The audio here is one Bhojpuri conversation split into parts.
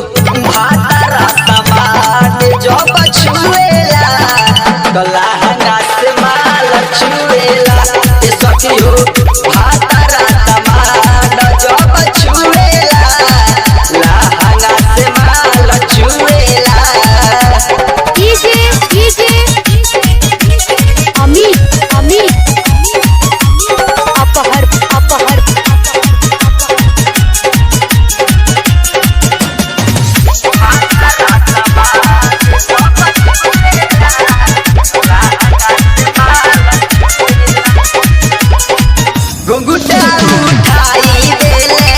भातारा सामान जब छुएला तो लहंगा से माल छुएला। ए सखी हो भातारा सामान जब छुएला लहंगा से माल छुएला। घुंघुटा उठाई देले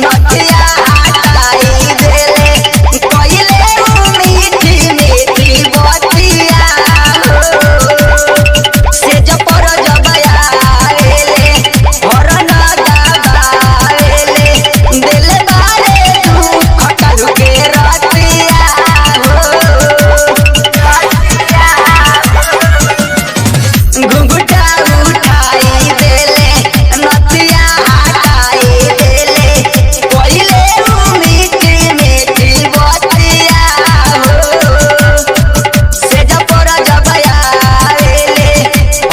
नथिया हटाई देले कइले मीठी मीठी बतिया से जपर जबया आवेले हरन दबावेले दिल बारे दुख कलु के रतिया घुंघुटा उठाई देले नथिया हटाई देले कइले मीठी मीठी बतिया से जपर जबया आवेले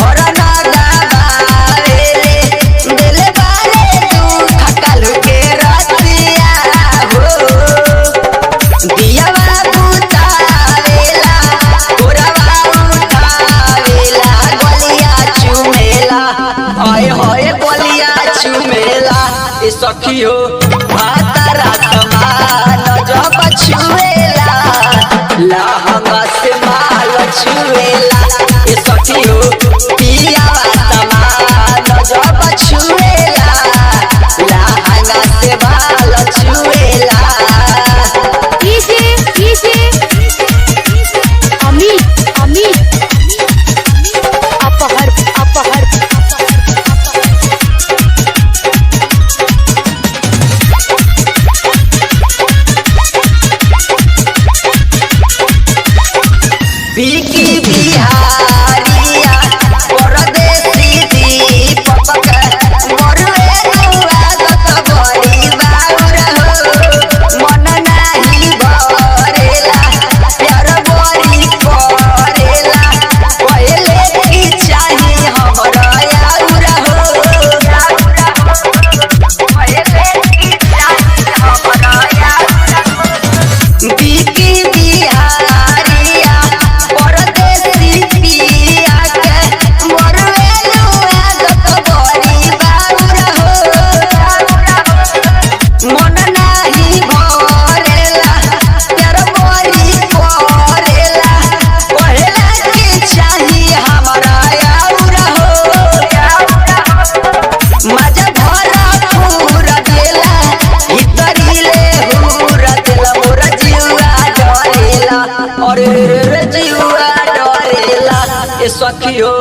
हरन दबावेले दिल बारे दुख कलु के रतिया दियावा बुतावेला गोरवा उठावेला गलिया चुमेला आए होए गलिया चुमेला। ए सखी हो भातारा सामान जब छुएला लहंगा से माल छुएला। ए सखी हो पियावा सामान जब छुएला लहंगा से माल छुएला। बिकी बिहारिया परदेसी दीपक मरुए आदत बड़ी बाउर हो मन नाही भरेला प्यार बड़ी करेला पहले की चाही हमरा यार हो पहले की चाही हमरा यार। बिकी बिहारिया परदेसी पिया के मरुए आदत बड़ी बाउर हो मन नाही भरेला प्यार बड़ी करेला पहला के चाही हमरा यार हो मजा भरा पूरा देला इतरीले हुरा देला मोरा जीवा डरेला अरे रे जीवा डरेला। ए सखी हो